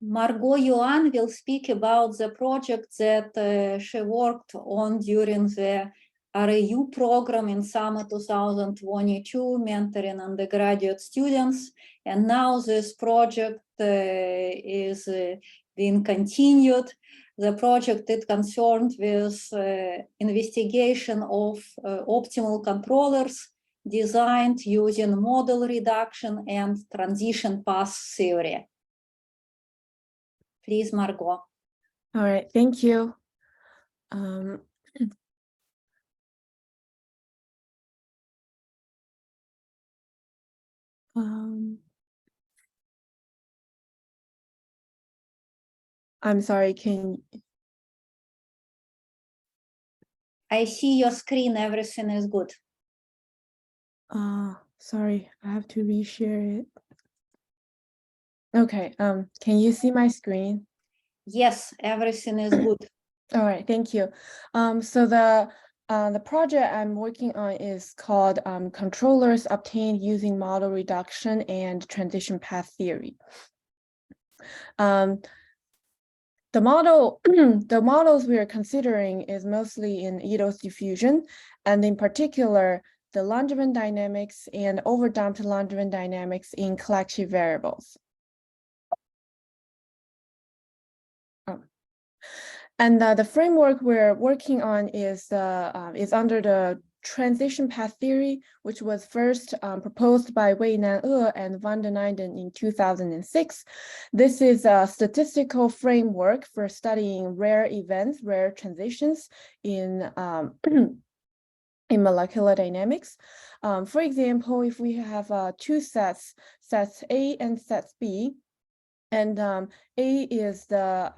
Margot Yuan will speak about the project that she worked on during the RAU program in summer 2022, mentoring undergraduate students. And now this project is being continued. The project is concerned with investigation of optimal controllers designed using model reduction and transition path theory. Please, Margot. All right, thank you. I'm sorry, I see your screen, everything is good. Sorry, I have to reshare it. Okay, can you see my screen? Yes, everything is good. All right, thank you. So the project I'm working on is called Controllers Obtained Using Model Reduction and Transition Path Theory. The models we are considering is mostly in Ito's diffusion, and in particular, the Langevin dynamics and overdamped Langevin dynamics in collective variables. And the framework we're working on is under the transition path theory, which was first proposed by Weinan and van den Eyden in 2006. This is a statistical framework for studying rare events, rare transitions in in molecular dynamics. For example, if we have two sets A and sets B, and A is the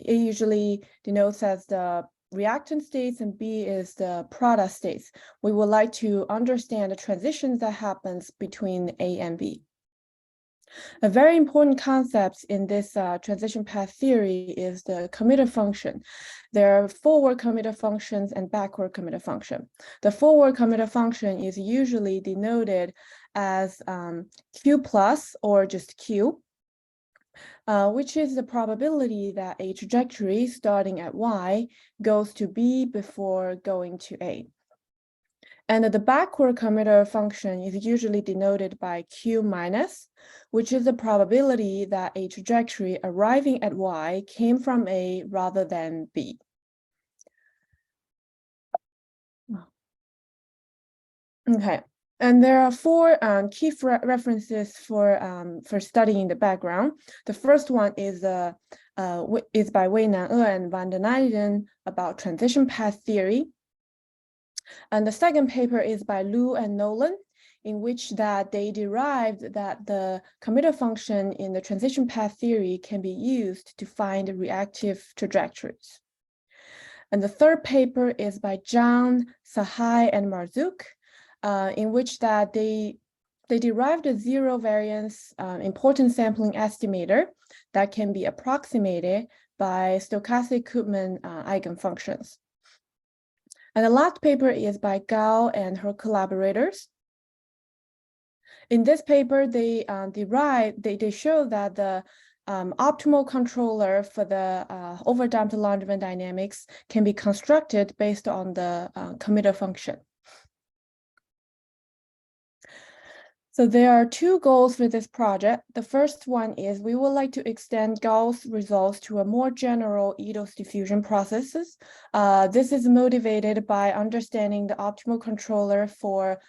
A usually denotes as the reactant states and B is the product states. We would like to understand the transitions that happens between A and B. A very important concept in this transition path theory is the commuter function. There are forward commuter functions and backward commuter function. The forward commuter function is usually denoted as Q plus or just Q, which is the probability that a trajectory starting at Y goes to B before going to A. And the backward commuter function is usually denoted by Q minus, which is the probability that a trajectory arriving at Y came from A rather than B. Okay. And there are four key references for studying the background. The first one is by Weinan and van den Eyden about transition path theory. And the second paper is by Liu and Nolan, in which that they derived that the commuter function in the transition path theory can be used to find reactive trajectories. And the third paper is by Zhang, Sahai, and Marzouk, in which that they derived a zero variance importance sampling estimator that can be approximated by stochastic Koopman eigenfunctions. And the last paper is by Gao and her collaborators. In this paper, they show that the optimal controller for the overdamped Langevin dynamics can be constructed based on the commuter function. So there are two goals for this project. The first one is we would like to extend Gao's results to a more general Ito's diffusion processes. This is motivated by understanding the optimal controller for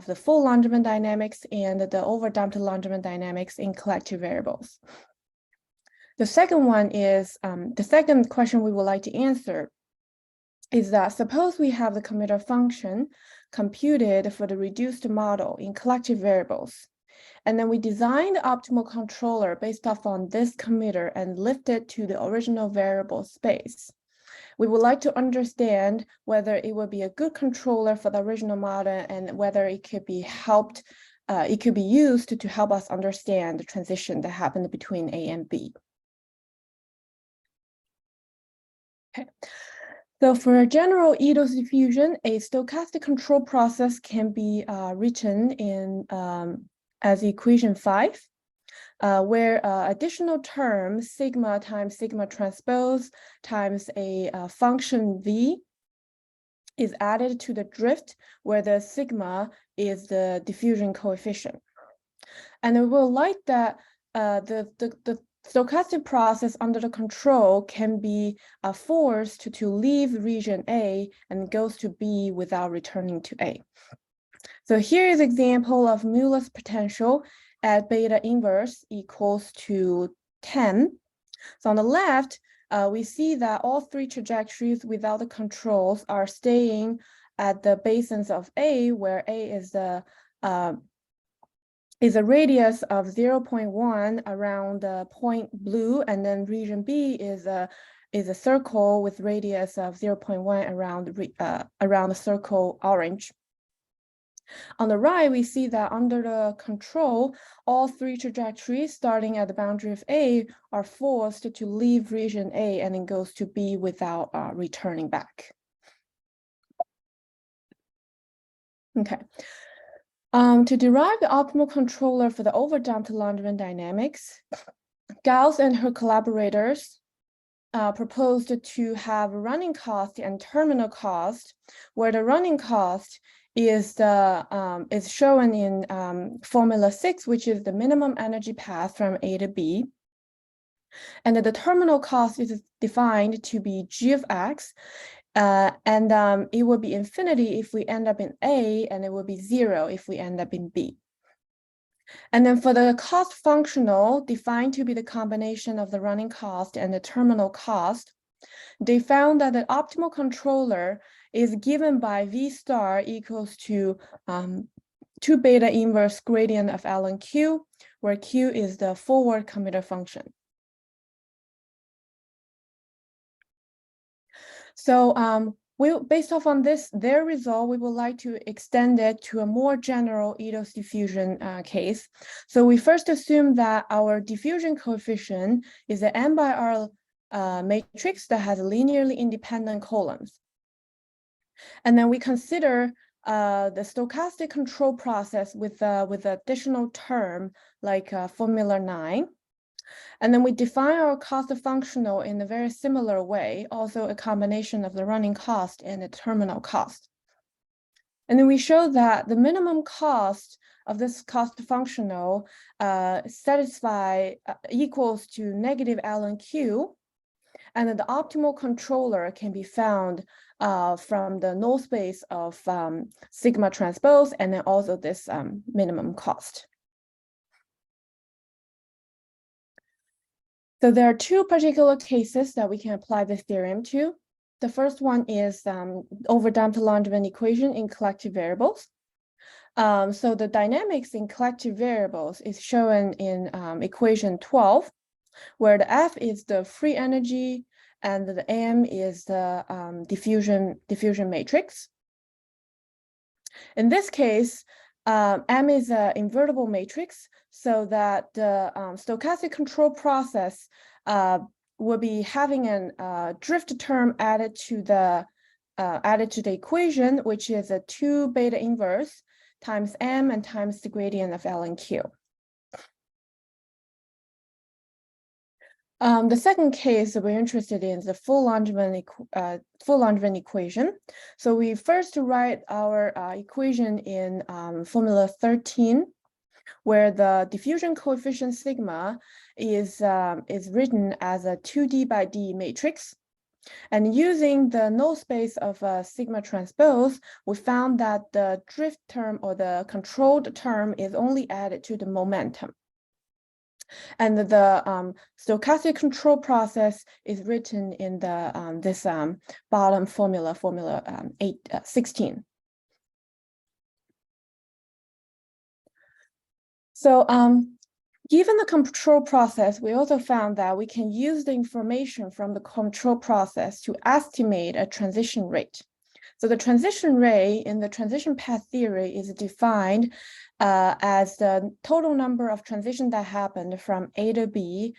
the full Langevin dynamics and the overdamped Langevin dynamics in collective variables. The second one is, the second question we would like to answer is that suppose we have the commuter function computed for the reduced model in collective variables, and then we design the optimal controller based off on this commuter and lift it to the original variable space. We would like to understand whether it would be a good controller for the original model and whether it could be used to help us understand the transition that happened between A and B. Okay. So for general Ito's diffusion, a stochastic control process can be written in as equation 5. where additional term sigma times sigma transpose times a function v is added to the drift, where the sigma is the diffusion coefficient. And we will like that the stochastic process under the control can be forced to leave region A and goes to B without returning to A. So here is an example of Müller's potential at beta inverse equals to 10. So on the left, we see that all three trajectories without the controls are staying at the basins of A, where A is a radius of 0.1 around the point blue, and then region B is a circle with radius of 0.1 around the circle orange. On the right, we see that under the control, all three trajectories starting at the boundary of A are forced to leave region A and then goes to B without returning back. Okay. To derive the optimal controller for the overdamped Landrén dynamics, Gauss and her collaborators proposed to have running cost and terminal cost, where the running cost is shown in formula 6, which is the minimum energy path from A to B. And the terminal cost is defined to be g of x, and it will be infinity if we end up in A, and it will be 0 if we end up in B. And then for the cost functional, defined to be the combination of the running cost and the terminal cost, they found that the optimal controller is given by V star equals to 2 beta inverse gradient of ln Q, where Q is the forward commuter function. So based off on their result, we would like to extend it to a more general Ito's diffusion case. So we first assume that our diffusion coefficient is an M by R matrix that has linearly independent columns. And then we consider the stochastic control process with additional term like formula 9. And then we define our cost functional in a very similar way, also a combination of the running cost and the terminal cost. And then we show that the minimum cost of this cost functional equals to negative ln Q, and that the optimal controller can be found from the null space of sigma transpose, and then also this minimum cost. So there are two particular cases that we can apply this theorem to. The first one is overdamped Landrén equation in collective variables. So the dynamics in collective variables is shown in equation 12, where the F is the free energy and the M is the diffusion matrix. In this case, M is an invertible matrix, so that the stochastic control process will be having a drift term added to the equation, which is a 2 beta inverse times M and times the gradient of ln Q. The second case that we're interested in is the full Landrén equation. So we first write our equation in formula 13, where the diffusion coefficient sigma is written as a 2D by D matrix. And using the null space of sigma transpose, we found that the drift term or the controlled term is only added to the momentum. And the stochastic control process is written in the this bottom formula 16. So given the control process, we also found that we can use the information from the control process to estimate a transition rate. So the transition rate in the transition path theory is defined as the total number of transitions that happened from A to B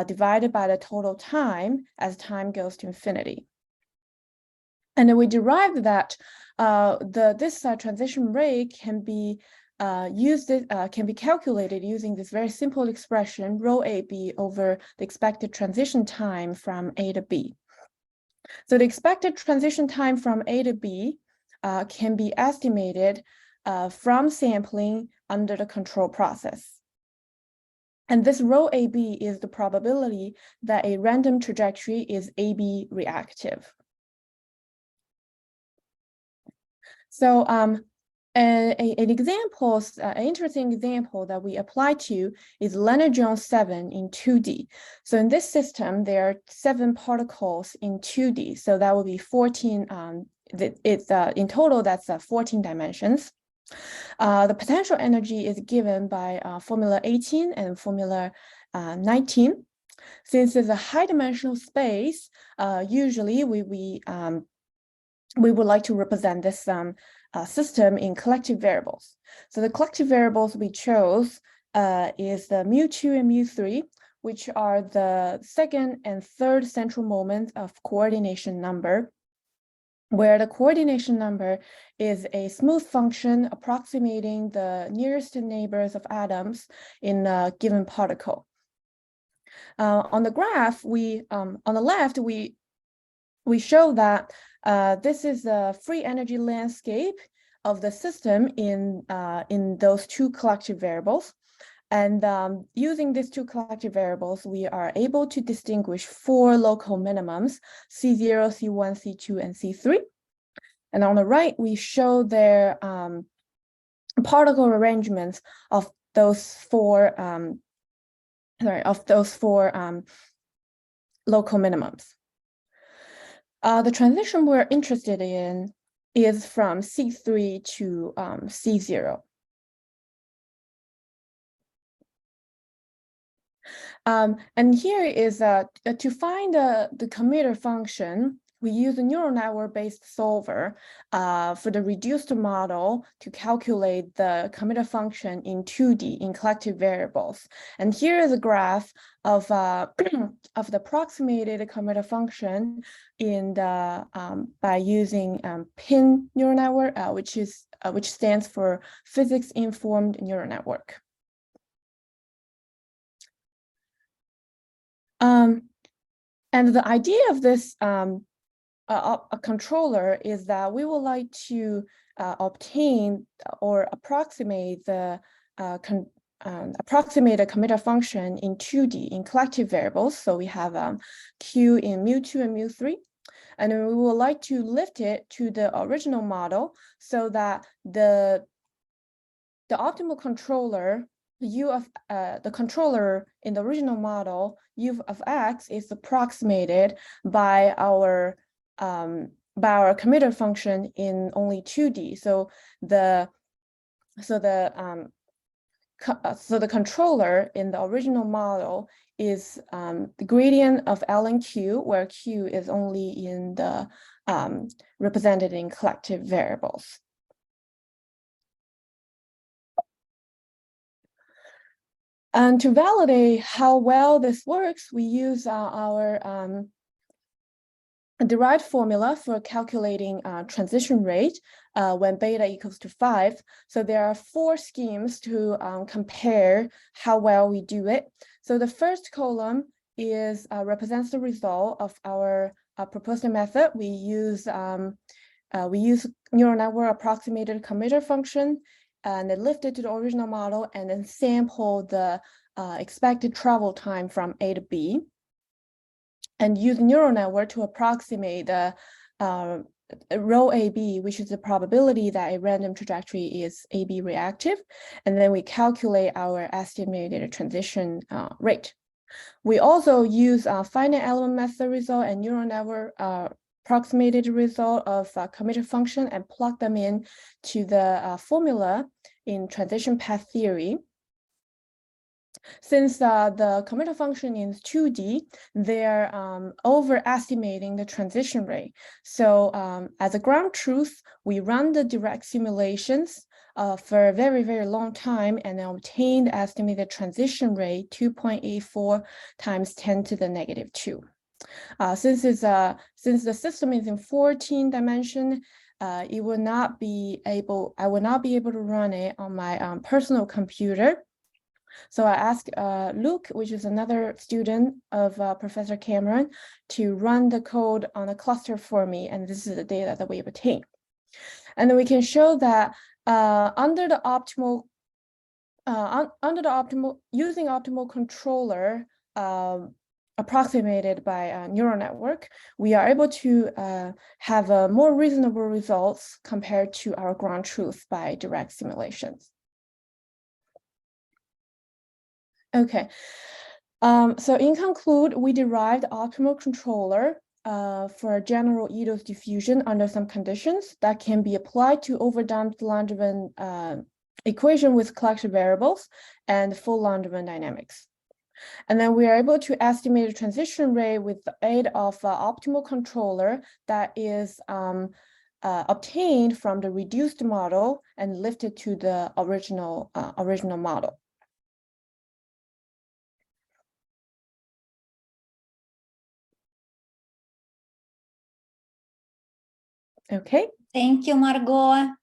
divided by the total time as time goes to infinity. And then we derived that this transition rate can be can be calculated using this very simple expression, rho AB over the expected transition time from A to B. So the expected transition time from A to B can be estimated from sampling under the control process. And this rho AB is the probability that a random trajectory is AB reactive. So an interesting example that we apply to is Lennard-Jones 7 in 2D. So in this system, there are 7 particles in 2D. So that would be 14, in total, that's 14 dimensions. The potential energy is given by formula 18 and formula 19. Since it's a high-dimensional space, usually we would like to represent this system in collective variables. So the collective variables we chose is the mu2 and mu3, which are the second and third central moments of coordination number, where the coordination number is a smooth function approximating the nearest neighbors of atoms in a given particle. On the graph, on the left, we show that this is a free energy landscape of the system in those 2 collective variables. And using these 2 collective variables, we are able to distinguish 4 local minimums, C0, C1, C2, and C3. And on the right, we show their particle arrangements of those 4 local minimums. The transition we're interested in is from C3 to C0. And here is to find the commuter function, we use a neural network-based solver for the reduced model to calculate the commuter function in 2D in collective variables. And here is a graph of the approximated commuter function in the by using PIN neural network, which stands for physics-informed neural network. And the idea of this a controller is that we would like to obtain or approximate the approximate a commuter function in 2D in collective variables. So we have Q in mu2 and mu3, and then we would like to lift it to the original model so that the optimal controller, U of the controller in the original model, U of X, is approximated by our commuter function in only 2D. So the controller in the original model is the gradient of L and Q, where Q is only in the represented in collective variables. And to validate how well this works, we use our derived formula for calculating transition rate when beta equals to 5. So there are 4 schemes to compare how well we do it. So the first column is represents the result of our proposed method. We use neural network approximated commuter function, and then lift it to the original model, and then sample the expected travel time from A to B, and use neural network to approximate the rho AB, which is the probability that a random trajectory is AB reactive, and then we calculate our estimated transition rate. We also use finite element method result and neural network approximated result of commuter function and plug them in to the formula in transition path theory. Since the commuter function is 2D, they're overestimating the transition rate. So as a ground truth, we run the direct simulations for a very, very long time and obtain the estimated transition rate 2.84 times 10 to the negative 2. Since the system is in 14 dimension, I will not be able to run it on my personal computer. So I asked Luke, which is another student of Professor Cameron, to run the code on a cluster for me, and this is the data that we obtained. And then we can show that using optimal controller approximated by a neural network, we are able to have more reasonable results compared to our ground truth by direct simulations. Okay, so in conclude, we derived optimal controller for general Edo's diffusion under some conditions that can be applied to overdamped Langevin equation with collection variables and full Langevin dynamics. And then we are able to estimate a transition rate with the aid of optimal controller that is obtained from the reduced model and lifted to the original model. Okay. Thank you, Margot.